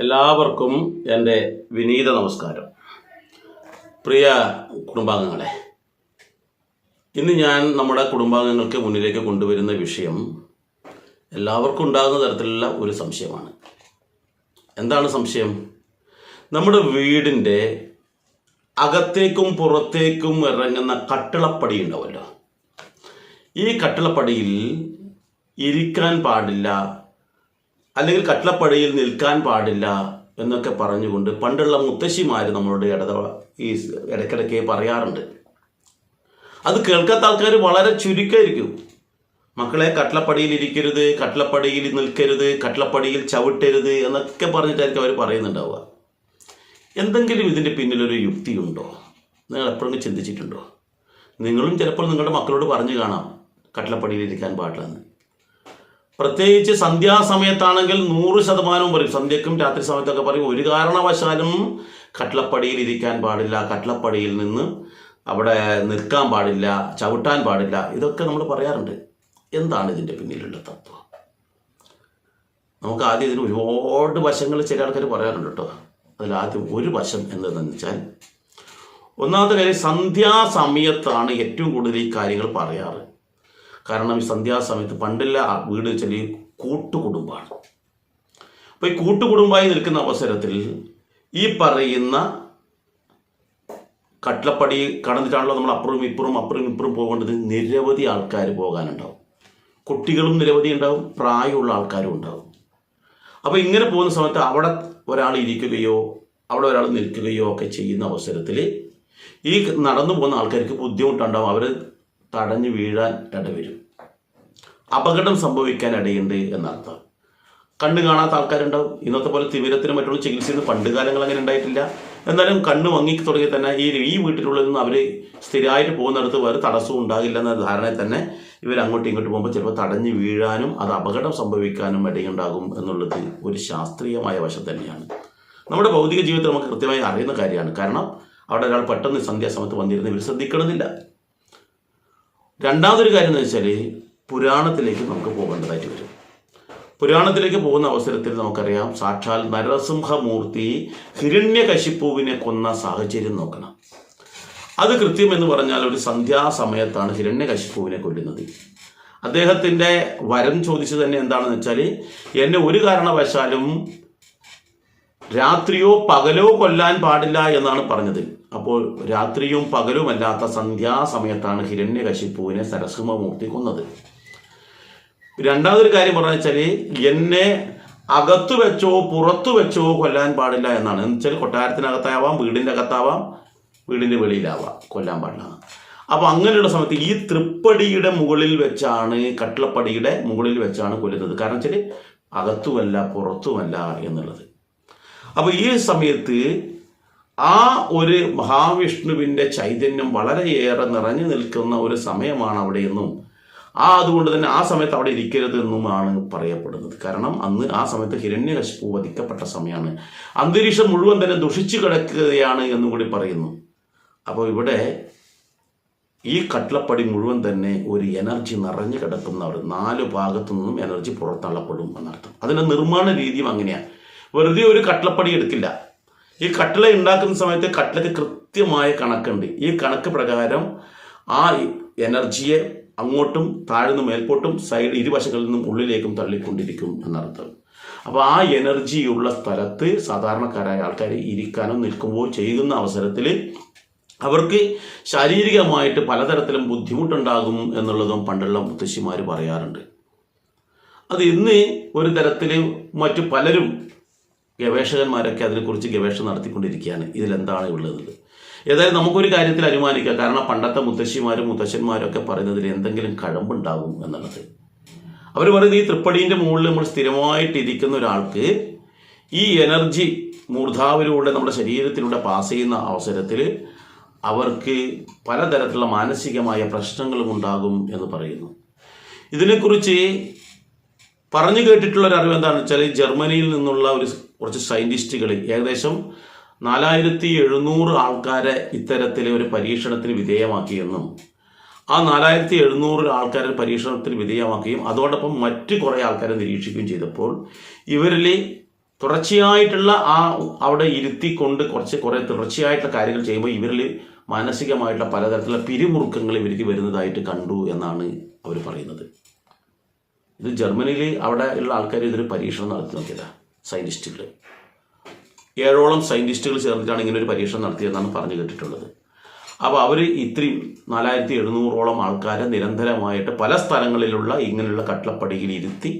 എല്ലാവർക്കും എൻ്റെ വിനീത നമസ്കാരം. പ്രിയ കുടുംബാംഗങ്ങളെ, ഇന്ന് ഞാൻ നമ്മുടെ കുടുംബാംഗങ്ങൾക്ക് മുന്നിലേക്ക് കൊണ്ടുവരുന്ന വിഷയം എല്ലാവർക്കും ഉണ്ടാകുന്ന തരത്തിലുള്ള ഒരു സംശയമാണ്. എന്താണ് സംശയം? നമ്മുടെ വീടിൻ്റെ അകത്തേക്കും പുറത്തേക്കും ഇറങ്ങുന്ന കട്ടിളപ്പടി ഉണ്ടാവുമല്ലോ, ഈ കട്ടിളപ്പടിയിൽ ഇരിക്കാൻ പാടില്ല, അല്ലെങ്കിൽ കട്ടിളപ്പടിയിൽ നിൽക്കാൻ പാടില്ല എന്നൊക്കെ പറഞ്ഞുകൊണ്ട് പണ്ടുള്ള മുത്തശ്ശിമാർ നമ്മളോട് ഇടയ്ക്കിടയ്ക്ക് പറയാറുണ്ട്. അത് കേൾക്കാത്ത ആൾക്കാർ വളരെ ചുരുക്കമായിരിക്കും. മക്കളെ, കട്ടിളപ്പടിയിൽ ഇരിക്കരുത്, കട്ടിളപ്പടിയിൽ നിൽക്കരുത്, കട്ടിളപ്പടിയിൽ ചവിട്ടരുത് എന്നൊക്കെ പറഞ്ഞിട്ടായിരിക്കും അവർ പറയുന്നുണ്ടാവുക. എന്തെങ്കിലും ഇതിൻ്റെ പിന്നിലൊരു യുക്തിയുണ്ടോ? നിങ്ങൾ എപ്പോഴെങ്കിലും ചിന്തിച്ചിട്ടുണ്ടോ? നിങ്ങളും ചിലപ്പോൾ നിങ്ങളുടെ മക്കളോട് പറഞ്ഞു കാണാം കട്ടിളപ്പടിയിൽ ഇരിക്കാൻ പാടില്ലെന്ന്. പ്രത്യേകിച്ച് സന്ധ്യാസമയത്താണെങ്കിൽ 100% പറയും. സന്ധ്യക്കും രാത്രി സമയത്തൊക്കെ പറയും, ഒരു കാരണവശാലും കട്ടിളപ്പടിയിൽ ഇരിക്കാൻ പാടില്ല, കട്ടിളപ്പടിയിൽ നിന്ന് അവിടെ നിൽക്കാൻ പാടില്ല, ചവിട്ടാൻ പാടില്ല, ഇതൊക്കെ നമ്മൾ പറയാറുണ്ട്. എന്താണ് ഇതിൻ്റെ പിന്നിലുള്ള തത്വം? നമുക്ക് ആദ്യം ഇതിന് ഒരുപാട് വശങ്ങൾ ചില ആൾക്കാർ പറയാറുണ്ട് കേട്ടോ. അതിലാദ്യം ഒരു വശം എന്താണെന്ന് വെച്ചാൽ, ഒന്നാമത്തെ കാര്യം, സന്ധ്യാസമയത്താണ് ഏറ്റവും കൂടുതൽ ഈ കാര്യങ്ങൾ പറയാറ്. കാരണം ഈ സന്ധ്യാസമയത്ത് പണ്ടുള്ള വീട് വെച്ചാൽ ഈ കൂട്ടുകുടുംബമാണ്. അപ്പോൾ ഈ കൂട്ടുകുടുംബമായി നിൽക്കുന്ന അവസരത്തിൽ ഈ പറയുന്ന കട്ടിളപ്പടി കടന്നിട്ടാണല്ലോ നമ്മൾ അപ്പുറം ഇപ്പുറം പോകേണ്ടത്. നിരവധി ആൾക്കാർ പോകാനുണ്ടാവും. കുട്ടികളും നിരവധി ഉണ്ടാവും, പ്രായമുള്ള ആൾക്കാരും ഉണ്ടാവും. അപ്പോൾ ഇങ്ങനെ പോകുന്ന സമയത്ത് അവിടെ ഒരാൾ ഇരിക്കുകയോ അവിടെ ഒരാൾ നിൽക്കുകയോ ഒക്കെ ചെയ്യുന്ന അവസരത്തിൽ ഈ നടന്നു പോകുന്ന ആൾക്കാർക്ക് ബുദ്ധിമുട്ടുണ്ടാവും. അവർ തടഞ്ഞു വീഴാൻ ഇടവരും, അപകടം സംഭവിക്കാൻ ഇടയുണ്ട് എന്നർത്ഥം. കണ്ണ് കാണാത്ത ആൾക്കാരുണ്ടാവും. ഇന്നത്തെ പോലെ തിമിരത്തിനും മറ്റുള്ള ചികിത്സയൊന്നും പണ്ട് കാലങ്ങൾ അങ്ങനെ ഉണ്ടായിട്ടില്ല. എന്നാലും കണ്ണ് മങ്ങി തുടങ്ങി തന്നെ ഈ വീട്ടിലുള്ളിൽ നിന്ന് അവർ സ്ഥിരമായിട്ട് പോകുന്നിടത്ത് വേറെ തടസ്സവും ഉണ്ടാകില്ല എന്ന ധാരണയിൽ തന്നെ ഇവർ അങ്ങോട്ടും ഇങ്ങോട്ട് പോകുമ്പോൾ ചിലപ്പോൾ തടഞ്ഞു വീഴാനും അത് അപകടം സംഭവിക്കാനും ഇടയുണ്ടാകും എന്നുള്ളത് ഒരു ശാസ്ത്രീയമായ വശം തന്നെയാണ്. നമ്മുടെ ഭൗതിക ജീവിതത്തിൽ നമുക്ക് കൃത്യമായി അറിയുന്ന കാര്യമാണ്. കാരണം അവിടെ ഒരാൾ പെട്ടെന്ന് സന്ധ്യാസമയത്ത് വന്നിരുന്ന് ഇവർ ശ്രദ്ധിക്കണമെന്നില്ല. രണ്ടാമതൊരു കാര്യം എന്ന് വെച്ചാൽ, പുരാണത്തിലേക്ക് നമുക്ക് പോകേണ്ടതായിട്ട് വരും. പുരാണത്തിലേക്ക് പോകുന്ന അവസരത്തിൽ നമുക്കറിയാം, സാക്ഷാൽ നരസിംഹമൂർത്തി ഹിരണ്യകശിപ്പുവിനെ കൊന്ന സാഹചര്യം നോക്കണം. അത് കൃത്യം എന്ന് പറഞ്ഞാൽ ഒരു സന്ധ്യാസമയത്താണ് ഹിരണ്യകശിപ്പുവിനെ കൊല്ലുന്നത്. അദ്ദേഹത്തിൻ്റെ വരം ചോദിച്ചത് തന്നെ എന്താണെന്ന് വെച്ചാൽ, എന്നെ ഒരു കാരണവശാലും രാത്രിയോ പകലോ കൊല്ലാൻ പാടില്ല എന്നാണ് പറഞ്ഞത്. അപ്പോൾ രാത്രിയും പകലുമല്ലാത്ത സന്ധ്യാസമയത്താണ് ഹിരണ്യകശിപ്പുവിനെ നരസിംഹമൂർത്തി കൊന്നത്. രണ്ടാമതൊരു കാര്യം പറഞ്ഞു വെച്ചാൽ, എന്നെ അകത്തു വെച്ചോ പുറത്തു വെച്ചോ കൊല്ലാൻ പാടില്ല എന്നാണ്. എന്ന് വെച്ചാൽ കൊട്ടാരത്തിനകത്താവാം, വീടിൻ്റെ അകത്താവാം, വീടിൻ്റെ വെളിയിലാവാം, കൊല്ലാൻ പാടില്ല. അപ്പോൾ അങ്ങനെയുള്ള സമയത്ത് ഈ തൃപ്പടിയുടെ മുകളിൽ വെച്ചാണ്, കട്ടിളപ്പടിയുടെ മുകളിൽ വെച്ചാണ് കൊല്ലുന്നത്. കാരണം വെച്ചാൽ അകത്തുമല്ല പുറത്തുമല്ല എന്നുള്ളത്. അപ്പോൾ ഈ സമയത്ത് ആ ഒരു മഹാവിഷ്ണുവിൻ്റെ ചൈതന്യം വളരെയേറെ നിറഞ്ഞു നിൽക്കുന്ന ഒരു സമയമാണ് അവിടെയെന്നും അതുകൊണ്ട് തന്നെ ആ സമയത്ത് അവിടെ ഇരിക്കരുതെന്നുമാണ് പറയപ്പെടുന്നത്. കാരണം അന്ന് ആ സമയത്ത് ഹിരണ്യകശിപു വധിക്കപ്പെട്ട സമയമാണ്. അന്തരീക്ഷം മുഴുവൻ തന്നെ ദുഷിച്ചു കിടക്കുകയാണ് എന്നും കൂടി പറയുന്നു. അപ്പോൾ ഇവിടെ ഈ കട്ടിളപ്പടി മുഴുവൻ തന്നെ ഒരു എനർജി നിറഞ്ഞു കിടക്കുന്നവർ, 4 ഭാഗത്തു നിന്നും എനർജി പുറത്തള്ളപ്പെടും എന്നർത്ഥം. അതിൻ്റെ നിർമ്മാണ രീതിയും അങ്ങനെയാണ്. വെറുതെ ഒരു കട്ടിളപ്പടി എടുക്കില്ല. ഈ കട്ടിള ഉണ്ടാക്കുന്ന സമയത്ത് കട്ടിളയ്ക്ക് കൃത്യമായ കണക്കുണ്ട്. ഈ കണക്ക് പ്രകാരം ആ എനർജിയെ അങ്ങോട്ടും താഴ്ന്നു മേൽപോട്ടും ഇരുവശങ്ങളിൽ നിന്നും ഉള്ളിലേക്കും തള്ളിക്കൊണ്ടിരിക്കും എന്നർത്ഥം. അപ്പോൾ ആ എനർജിയുള്ള സ്ഥലത്ത് സാധാരണക്കാരായ ആൾക്കാർ ഇരിക്കാനോ നിൽക്കുമ്പോൾ ചെയ്യുന്ന അവസരത്തിൽ അവർക്ക് ശാരീരികമായിട്ട് പലതരത്തിലും ബുദ്ധിമുട്ടുണ്ടാകും എന്നുള്ളതും പണ്ടുള്ള മുത്തശ്ശിമാർ പറയാറുണ്ട്. അത് ഇന്ന് ഒരു തരത്തിൽ മറ്റു പലരും ഗവേഷകന്മാരൊക്കെ അതിനെക്കുറിച്ച് ഗവേഷണം നടത്തിക്കൊണ്ടിരിക്കുകയാണ്. ഇതിലെന്താണ് ഉള്ളത്? ഏതായാലും നമുക്കൊരു കാര്യത്തിൽ അനുമാനിക്കാം. കാരണം പണ്ടത്തെ മുത്തശ്ശിമാരും മുത്തശ്ശന്മാരും ഒക്കെ പറയുന്നതിൽ എന്തെങ്കിലും കഴമ്പുണ്ടാകും എന്നുള്ളത്. അവർ പറയുന്നത്, ഈ തൃപ്പടീൻ്റെ മുകളിൽ നമ്മൾ സ്ഥിരമായിട്ട് ഇരിക്കുന്ന ഒരാൾക്ക് ഈ എനർജി മൂർധാവിലൂടെ നമ്മുടെ ശരീരത്തിലൂടെ പാസ് ചെയ്യുന്ന അവസരത്തിൽ അവർക്ക് പലതരത്തിലുള്ള മാനസികമായ പ്രശ്നങ്ങളും ഉണ്ടാകും എന്ന് പറയുന്നു. ഇതിനെക്കുറിച്ച് പറഞ്ഞു കേട്ടിട്ടുള്ള ഒരു അറിവ് എന്താണെന്ന് വെച്ചാൽ, ജർമ്മനിയിൽ നിന്നുള്ള കുറച്ച് സയൻറ്റിസ്റ്റുകൾ ഏകദേശം 4700 ആൾക്കാരെ ഇത്തരത്തിലെ ഒരു പരീക്ഷണത്തിന് വിധേയമാക്കിയെന്നും ആ 4700 ആൾക്കാരെ പരീക്ഷണത്തിന് വിധേയമാക്കുകയും അതോടൊപ്പം മറ്റ് കുറേ ആൾക്കാരെ നിരീക്ഷിക്കുകയും ചെയ്തപ്പോൾ ഇവരിൽ തുടർച്ചയായിട്ടുള്ള അവിടെ ഇരുത്തിക്കൊണ്ട് കുറേ തുടർച്ചയായിട്ടുള്ള കാര്യങ്ങൾ ചെയ്യുമ്പോൾ ഇവരിൽ മാനസികമായിട്ടുള്ള പലതരത്തിലുള്ള പിരിമുറുക്കങ്ങൾ ഇവർക്ക് വരുന്നതായിട്ട് കണ്ടു എന്നാണ് അവർ പറയുന്നത്. ഇത് ജർമ്മനിയിൽ അവിടെ ഉള്ള ആൾക്കാർ ഇതൊരു പരീക്ഷണം നടത്തി നോക്കിയതാണ്. സയൻറ്റിസ്റ്റുകൾ 7ഓളം സയൻറ്റിസ്റ്റുകൾ ചേർന്നിട്ടാണ് ഇങ്ങനെ ഒരു പരീക്ഷണം നടത്തിയതെന്നാണ് പറഞ്ഞു കേട്ടിട്ടുള്ളത്. അപ്പോൾ അവർ ഇത്രയും 4700ഓളം ആൾക്കാരെ നിരന്തരമായിട്ട് പല സ്ഥലങ്ങളിലുള്ള ഇങ്ങനെയുള്ള കട്ടിളപ്പടിയിൽ ഇരുത്തി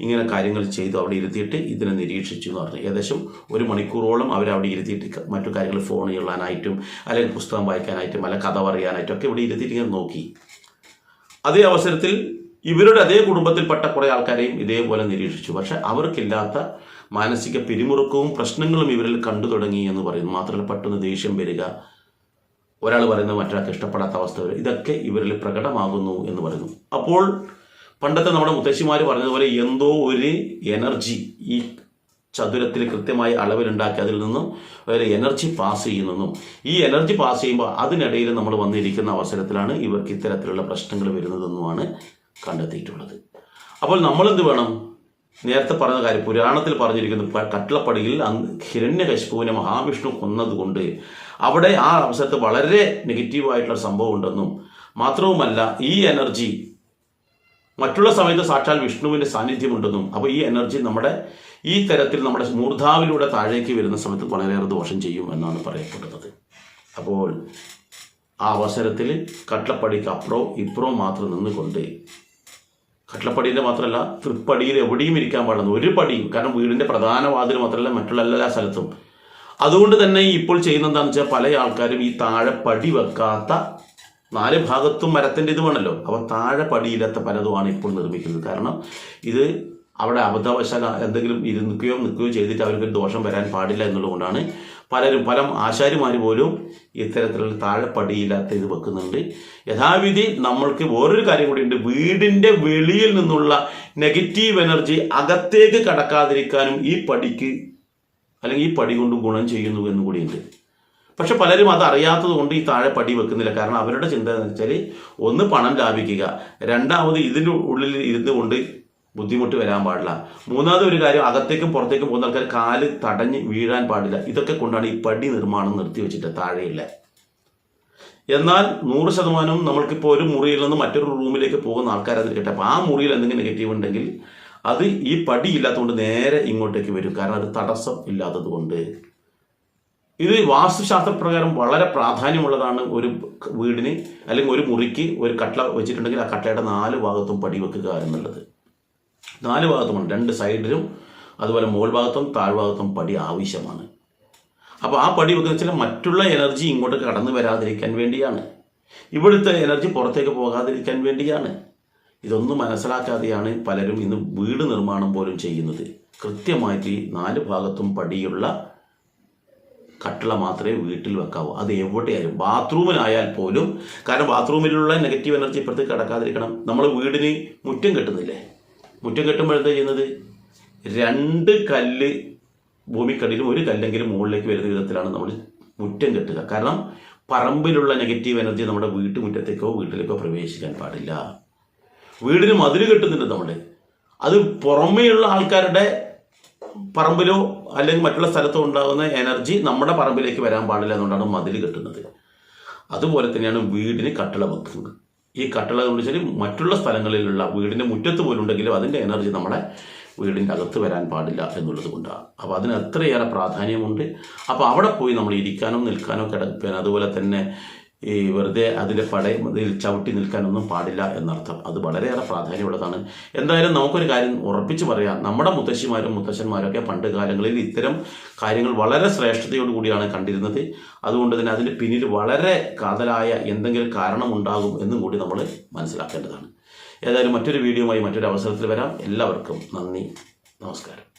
ഇങ്ങനെ കാര്യങ്ങൾ ചെയ്തു അവിടെ ഇരുത്തിയിട്ട് ഇതിനെ നിരീക്ഷിച്ചു എന്ന് പറഞ്ഞു. ഏകദേശം 1 മണിക്കൂറോളം അവരവിടെ ഇരുത്തിയിട്ട് മറ്റു കാര്യങ്ങൾ ഫോൺ ചെയ്യാനായിട്ടും അല്ലെങ്കിൽ പുസ്തകം വായിക്കാനായിട്ടും അല്ലെങ്കിൽ കഥ പറയാനായിട്ടും ഒക്കെ ഇവിടെ ഇരുത്തിയിട്ട് ഇങ്ങനെ നോക്കി. അതേ അവസരത്തിൽ ഇവരുടെ അതേ കുടുംബത്തിൽപ്പെട്ട കുറേ ആൾക്കാരെയും ഇതേപോലെ നിരീക്ഷിച്ചു. പക്ഷെ അവർക്കില്ലാത്ത മാനസിക പിരിമുറുക്കവും പ്രശ്നങ്ങളും ഇവരിൽ കണ്ടു തുടങ്ങി എന്ന് പറയുന്നു. മാത്രമല്ല പെട്ടെന്ന് ദേഷ്യം വരിക, ഒരാൾ പറയുന്നത് മറ്റൊരാൾക്ക് ഇഷ്ടപ്പെടാത്ത അവസ്ഥ വരിക, ഇതൊക്കെ ഇവരിൽ പ്രകടമാകുന്നു എന്ന് പറയുന്നു. അപ്പോൾ പണ്ടത്തെ നമ്മുടെ മുത്തശ്ശിമാർ പറഞ്ഞതുപോലെ എന്തോ ഒരു എനർജി ഈ ചതുരത്തിൽ കൃത്യമായി അളവിലുണ്ടാക്കി അതിൽ നിന്നും ഒരു എനർജി പാസ് ചെയ്യുന്നെന്നും ഈ എനർജി പാസ് ചെയ്യുമ്പോൾ അതിനിടയിൽ നമ്മൾ വന്നിരിക്കുന്ന അവസരത്തിലാണ് ഇവർക്ക് ഇത്തരത്തിലുള്ള പ്രശ്നങ്ങൾ വരുന്നതെന്നുമാണ് കണ്ടെത്തിയിട്ടുള്ളത്. അപ്പോൾ നമ്മളെന്ത് വേണം? നേരത്തെ പറഞ്ഞ കാര്യം പുരാണത്തിൽ പറഞ്ഞിരിക്കുന്നു, കട്ടിളപ്പടിയിൽ ഹിരണ്യകശിപുവിനെ മഹാവിഷ്ണു കൊന്നതുകൊണ്ട് അവിടെ ആ അവസരത്തിൽ വളരെ നെഗറ്റീവായിട്ടുള്ള സംഭവം ഉണ്ടെന്നും മാത്രവുമല്ല ഈ എനർജി മറ്റുള്ള സമയത്ത് സാക്ഷാൽ വിഷ്ണുവിൻ്റെ സാന്നിധ്യമുണ്ടെന്നും അപ്പോൾ ഈ എനർജി നമ്മുടെ ഈ തരത്തിൽ നമ്മുടെ മൂർധാവിലൂടെ താഴേക്ക് വരുന്ന സമയത്ത് വളരെയേറെ ദോഷം ചെയ്യും എന്നാണ് പറയപ്പെടുന്നത്. അപ്പോൾ ആ അവസരത്തിൽ കട്ടിളപ്പടിക്ക് അപ്പുറവും ഇപ്പുറവും മാത്രം നിന്നുകൊണ്ട്, കട്ടിളപ്പടിയിൽ മാത്രമല്ല തൃപ്പടിയിൽ എവിടെയും ഇരിക്കാൻ പാടുന്നു, ഒരു പടിയും, കാരണം വീടിൻ്റെ പ്രധാന വാതിൽ മാത്രമല്ല മറ്റുള്ള എല്ലാ സ്ഥലത്തും. അതുകൊണ്ട് തന്നെ ഇപ്പോൾ ചെയ്യുന്നത് എന്താണെന്ന് വെച്ചാൽ പല ആൾക്കാരും ഈ താഴെ പടി വെക്കാത്ത 4 ഭാഗത്തും മരത്തിൻ്റെ ഇത് വേണമല്ലോ, അപ്പോൾ താഴെ പടിയില്ലാത്ത പലതുമാണ് ഇപ്പോൾ നിർമ്മിക്കുന്നത്. കാരണം ഇത് അവിടെ അബദ്ധവശാൽ എന്തെങ്കിലും നിൽക്കുകയോ ചെയ്തിട്ട് അവർക്ക് ദോഷം വരാൻ പാടില്ല എന്നുള്ളതുകൊണ്ടാണ് പല ആശാരിമാർ പോലും ഇത്തരത്തിലുള്ള താഴെ പടിയില്ലാത്ത ഇത് വെക്കുന്നുണ്ട്. യഥാവിധി നമ്മൾക്ക് വേറൊരു കാര്യം കൂടിയുണ്ട്, വീടിൻ്റെ വെളിയിൽ നിന്നുള്ള നെഗറ്റീവ് എനർജി അകത്തേക്ക് കടക്കാതിരിക്കാനും ഈ പടിക്ക് അല്ലെങ്കിൽ ഈ പടി കൊണ്ട് ഗുണം ചെയ്യുന്നു എന്നുകൂടിയുണ്ട്. പക്ഷെ പലരും അത് അറിയാത്തത് കൊണ്ട് ഈ താഴെ പടി വെക്കുന്നില്ല. കാരണം അവരുടെ ചിന്ത എന്ന് വെച്ചാൽ ഒന്ന് പണം ലാഭിക്കുക, രണ്ടാമത് ഇതിൻ്റെ ഉള്ളിൽ ഇരുന്ന് കൊണ്ട് ബുദ്ധിമുട്ട് വരാൻ പാടില്ല, മൂന്നാമത് ഒരു കാര്യം അകത്തേക്കും പുറത്തേക്കും പോകുന്ന ആൾക്കാർ കാല് തടഞ്ഞ് വീഴാൻ പാടില്ല. ഇതൊക്കെ കൊണ്ടാണ് ഈ പടി നിർമ്മാണം നിർത്തിവെച്ചിട്ട് താഴെയില്ല. എന്നാൽ 100% നമ്മൾക്കിപ്പോൾ ഒരു മുറിയിൽ നിന്ന് മറ്റൊരു റൂമിലേക്ക് പോകുന്ന ആൾക്കാർ അതിരിക്കട്ടെ, അപ്പോൾ ആ മുറിയിൽ എന്തെങ്കിലും നെഗറ്റീവ് ഉണ്ടെങ്കിൽ അത് ഈ പടി ഇല്ലാത്തതുകൊണ്ട് നേരെ ഇങ്ങോട്ടേക്ക് വരും. കാരണം അത് തടസ്സം ഇല്ലാത്തത് കൊണ്ട്. ഇത് വാസ്തുശാസ്ത്രപ്രകാരം വളരെ പ്രാധാന്യമുള്ളതാണ്. ഒരു വീടിന് അല്ലെങ്കിൽ ഒരു മുറിക്ക് ഒരു കട്ടള വെച്ചിട്ടുണ്ടെങ്കിൽ ആ കട്ടളയുടെ 4 ഭാഗത്തും പടി വെക്കുക എന്നുള്ളത്. 4 ഭാഗത്തുമാണ്, 2 സൈഡിലും അതുപോലെ മുകൾ ഭാഗത്തും താഴ്ഭാഗത്തും പടി ആവശ്യമാണ്. അപ്പോൾ ആ പടി വെക്കുന്ന വെച്ചാൽ മറ്റുള്ള എനർജി ഇങ്ങോട്ട് കടന്നു വരാതിരിക്കാൻ വേണ്ടിയാണ്, ഇവിടുത്തെ എനർജി പുറത്തേക്ക് പോകാതിരിക്കാൻ വേണ്ടിയാണ്. ഇതൊന്നും മനസ്സിലാക്കാതെയാണ് പലരും ഇന്ന് വീട് നിർമ്മാണം പോലും ചെയ്യുന്നത്. കൃത്യമായിട്ട് 4 ഭാഗത്തും പടിയുള്ള കട്ടിള മാത്രമേ വീട്ടിൽ വെക്കാവൂ. അത് എവിടെയായാലും, ബാത്റൂമിലായാൽ പോലും. കാരണം ബാത്റൂമിലുള്ള നെഗറ്റീവ് എനർജി ഇപ്പുറത്തേക്ക് കടക്കാതിരിക്കണം. നമ്മൾ വീടിന് മുറ്റം കെട്ടുന്നില്ലേ, മുറ്റം കെട്ടുമ്പോൾ എന്താ ചെയ്യുന്നത്? 2 കല്ല് ഭൂമിക്കടിയിലും 1 കല്ലെങ്കിലും മുകളിലേക്ക് വരുന്ന വിധത്തിലാണ് നമ്മൾ മുറ്റം കെട്ടുക. കാരണം പറമ്പിലുള്ള നെഗറ്റീവ് എനർജി നമ്മുടെ വീട്ടുമുറ്റത്തേക്കോ വീട്ടിലേക്കോ പ്രവേശിക്കാൻ പാടില്ല. വീടിന് മതിൽ കെട്ടുന്നുണ്ട് നമ്മൾ, അത് പുറമേയുള്ള ആൾക്കാരുടെ പറമ്പിലോ അല്ലെങ്കിൽ മറ്റുള്ള സ്ഥലത്തോ ഉണ്ടാകുന്ന എനർജി നമ്മുടെ പറമ്പിലേക്ക് വരാൻ പാടില്ല എന്നുകൊണ്ടാണ് മതിൽ കെട്ടുന്നത്. അതുപോലെ തന്നെയാണ് വീടിന് കട്ടിള വെക്കുന്നത്. ഈ കട്ടിള എന്ന് വെച്ചാൽ മറ്റുള്ള സ്ഥലങ്ങളിലുള്ള വീടിൻ്റെ മുറ്റത്ത് പോലും ഉണ്ടെങ്കിലും അതിൻ്റെ എനർജി നമ്മുടെ വീടിൻ്റെ അകത്ത് വരാൻ പാടില്ല എന്നുള്ളത് കൊണ്ടാണ്. അപ്പോൾ അതിന് അത്രയേറെ പ്രാധാന്യമുണ്ട്. അപ്പോൾ അവിടെ പോയി നമ്മൾ ഇരിക്കാനോ നിൽക്കാനോ കിടക്കാനോ അതുപോലെ തന്നെ ഈ വെറുതെ അതിൻ്റെ പടയിൽ ചവിട്ടി നിൽക്കാനൊന്നും പാടില്ല എന്നർത്ഥം. അത് വളരെയേറെ പ്രാധാന്യമുള്ളതാണ്. എന്തായാലും നമുക്കൊരു കാര്യം ഉറപ്പിച്ച് പറയാം, നമ്മുടെ മുത്തശ്ശിമാരും മുത്തശ്ശന്മാരൊക്കെ പണ്ട് കാലങ്ങളിൽ ഇത്തരം കാര്യങ്ങൾ വളരെ ശ്രേഷ്ഠതയോടുകൂടിയാണ് കണ്ടിരുന്നത്. അതുകൊണ്ട് തന്നെ അതിൻ്റെ പിന്നിൽ വളരെ കാതലായ എന്തെങ്കിലും കാരണമുണ്ടാകും എന്നും കൂടി നമ്മൾ മനസ്സിലാക്കേണ്ടതാണ്. ഏതായാലും മറ്റൊരു വീഡിയോയുമായി മറ്റൊരു അവസരത്തിൽ വരാം. എല്ലാവർക്കും നന്ദി, നമസ്കാരം.